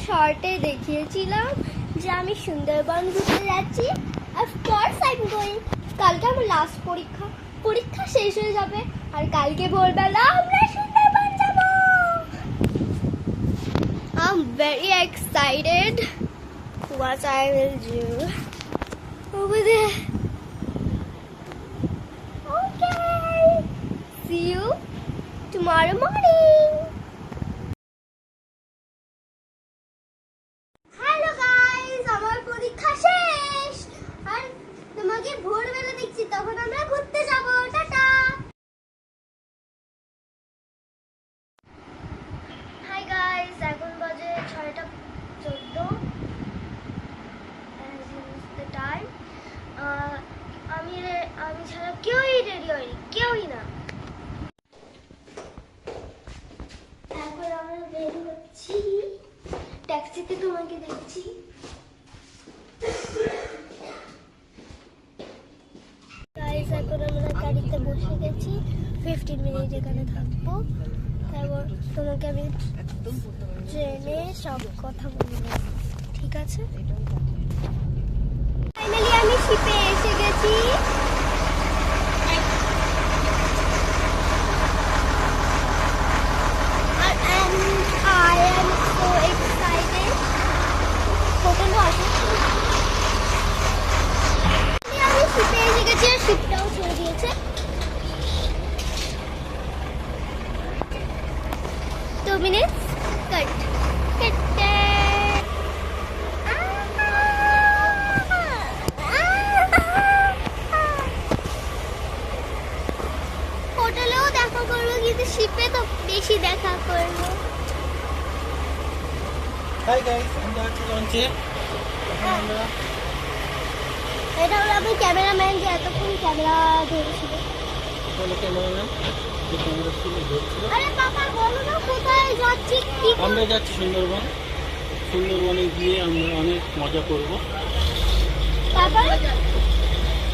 শর্টে দেখিয়েছিলাম যে আমি সুন্দরবন ঘুরতে যাচ্ছি। Of course I am going. কালকে আমার লাস্ট পরীক্ষা শেষ হয়ে যাবে আর কালকে ভোরবেলা আমরা সুন্দরবন যাব। I am very excited what I will do over there. Okay, see you tomorrow morning. Hello guys, আমার পরীক্ষা শেষ আর তোমাকে ভোরবেলা দেখছি, তখন আমরা ঘুরতে যাব। টাটা। হাই গাইস, এখন বাজে 6:14 as is the time. আমি ছাড়া কেউই রেডি হয়নি, কেউই না। এখন আমরা বের হচ্ছি, ট্যাক্সিতে তোমাকে দেখছি। গাইস, এখন আমরা গাড়িতে বসে গেছি, 15 মিনিট এখানে থাকবো। তারপর তোমাকে আমি ট্রেনে সব কথা বলবো, ঠিক আছে? ফাইনালি আমি শিপে এসে গেছি। I am so excited. হোটেলও আছে। আমি শিপে এসে গেছি আর শিপটাও ছেড়ে দিয়েছে। 2 minutes. Cut. হোটেলেও দেখা করবো, কিন্তু শিপে তো বেশি দেখা করবো। Hi guys, আমরা আছি লঞ্চে। এটা হলো আমি ক্যামেরাম্যান, যে এতক্ষণ ক্যামেরা ধরেছিল। বলো ক্যামেরাম্যান, যে ক্যামেরা ছিল ধরছিল। আরে বাবা বলো না কোথায় যাচ্ছি, কি আমরা যাচ্ছি সুন্দরবন। সুন্দরবনে গিয়ে আমরা অনেক মজা করব।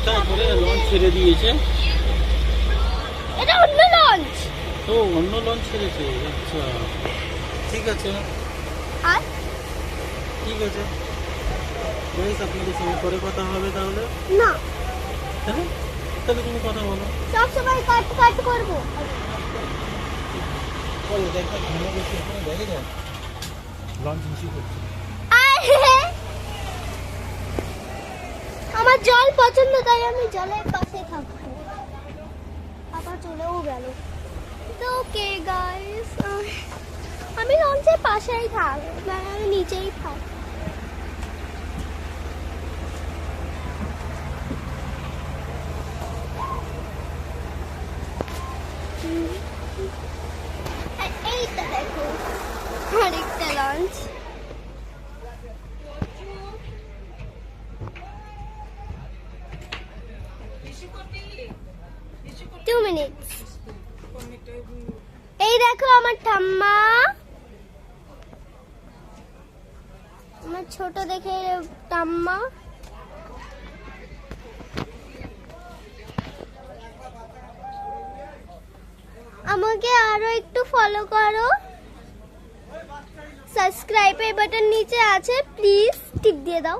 তারপরে লঞ্চ ছেড়ে দিয়েছে। এটা অন্য লঞ্চ। ও, অন্য লঞ্চ ছেড়েছে। আচ্ছা, ঠিক আছে। আর ঠিক আছে গাইস, আপনাদের সঙ্গে পরে কথা হবে তাহলে। না, হ্যাঁ, তাহলে তুমি কথা বলো। সব সময় কাট করবো। বলো, দেখো ঘন বেশি এখানে দেখে যান, লঞ্চ মিশি করছে। আমার জল পছন্দ, তাই আমি জলের পাশে থাকবো। আবার চলেও গেল। ওকে গাইস, আমি লঞ্চের পাশেই থাক, মানে আমি নিচেই থাক। এইটা দেখো আরেকটা লঞ্চ। 2 minutes. এই দেখো আমার ঠাম্মা, আমার ছোট দেখে ঠাম্মা। আমাকে আরো একটু ফলো করো, সাবস্ক্রাইবের বাটন নিচে আছে, প্লিজ টিপ দিয়ে দাও।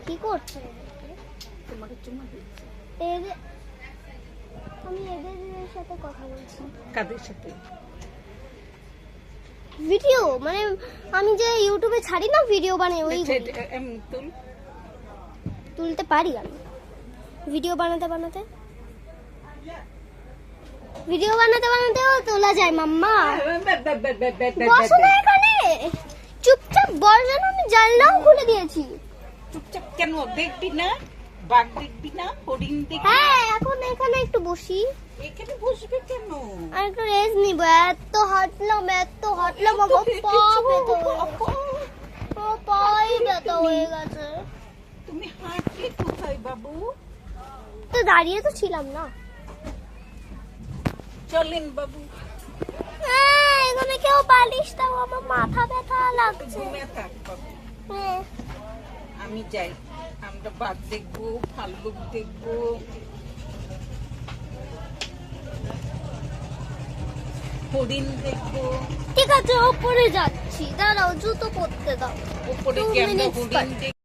কি করছো? তোমাকে চুমা দিচ্ছি। আমি এদের সাথে কথা বলছি। কাদের সাথে? ভিডিও, মানে আমি যে ইউটিউবে ছাড়ি না ভিডিও বানাই, ওই তুলতে পারি আমি। ভিডিও বানাতে বানাতেও তোলা যায় মাম্মা। বসো না এখানে, চুপচাপ বস। যেন আমি জানলাও খুলে দিয়েছি। চুপচাপ কেন? দেখবি না? বাঘ দেখবি না? হরিণ দেখবি? হ্যাঁ, এখন এখানে একটু বসি। এখানে বসবে কেন? আর একটু রেস্ট নিব। এত হাঁটলাম আমার পাই ব্যথা হয়ে গেছে। তুমি হাঁটলে কোথায় বাবু? তো দাঁড়িয়ে তো ছিলাম না। চলেন বাবু। এখানে কেউ বালিশ দাও, আমার মাথা ব্যথা লাগছে। ঘুমিয়ে থাক বাবু, হ্যাঁ, আমি যাই। আমরা বাঘ দেখবো, ভাল্লুক দেখবো। হরিণ দেখবো। ঠিক আছে, ওপরে যাচ্ছি, দাঁড়াও জুতো পরতে দাও। উপরে 2 গিয়ে আমরা minutes হরিণ পর। দেখবো।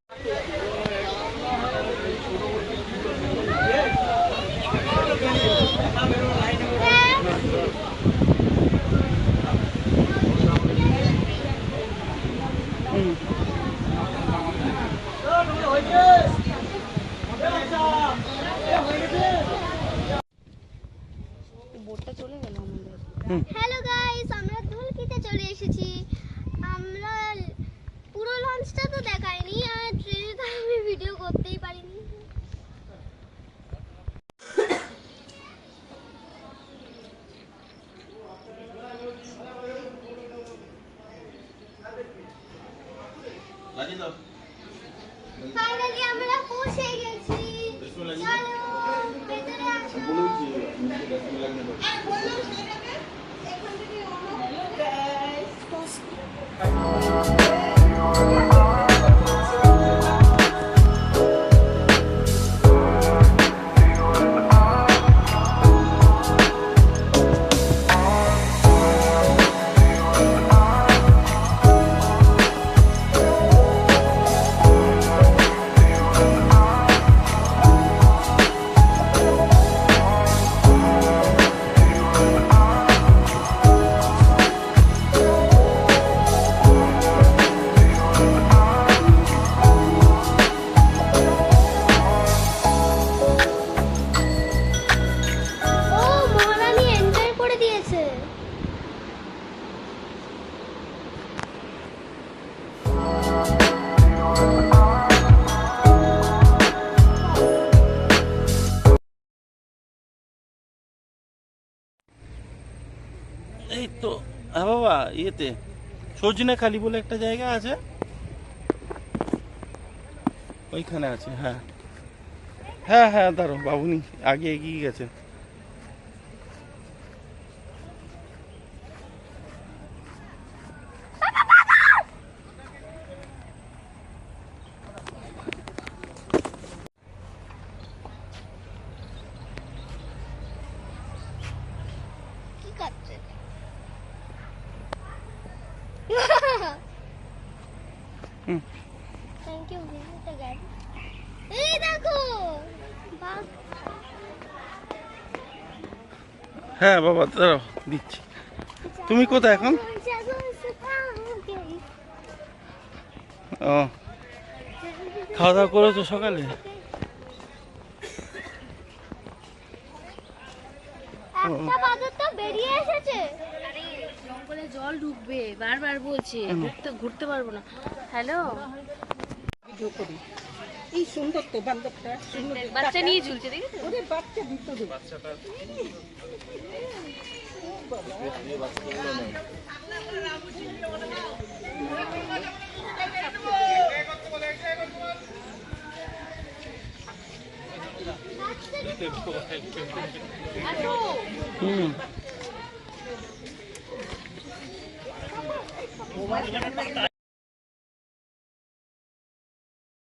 হ্যালো গাইস, আমরা ধুলকিতে চলে এসেছি। আমরা পুরো লঞ্চটা তো দেখাইনি, আর ট্রেনে তো আমি ভিডিও করতেই পারিনি। ফাইনালি আমরা পৌঁছে গেছি। চলো ভেতরে আসো। ও মহারানী এন্টার করে দিয়েছে। এই তো হ্যাঁ বাবা, ইয়েতে সজনেখালি বলে একটা জায়গা আছে, ওইখানে আছে। হ্যাঁ হ্যাঁ হ্যাঁ, দাঁড়ো, বাবুনি আগে এগিয়ে গেছে। কি করছে? হুম। Thank you visit guide. এই দেখো বাহ, হ্যাঁ বাবা, দাঁড়াও দিচ্ছি। তুমি কোথায় এখন? ও, খাওয়া দাওয়া করেছো সকালে? একটা বাদর তো বেরিয়ে এসেছে। জঙ্গলে জল ঢুকবে, বারবার বলছে, ঘুরতে পারবো না। হ্যালো, ভিডিও করি। এই সুন্দর তো বান্ধবটা, সুন্দর বাচ্চা নিয়ে ঝুলছে, দেখেছো? ওরে বাচ্চা ভিতরে। হুম।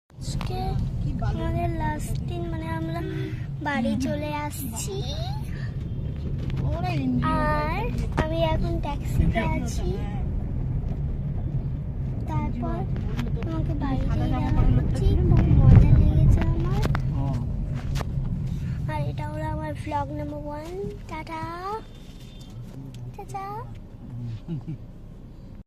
আজকে আমাদের লাস্ট দিন, মানে আমরা বাড়ি চলে আসছি। আর আমি এখন ট্যাক্সিতে আছি। তারপর আমাকে বাড়িতে যাওয়া হচ্ছে। খুব মজা লেগেছে আমার। আর এটা হলো আমার ভ্লগ নাম্বার 1। Tata tata.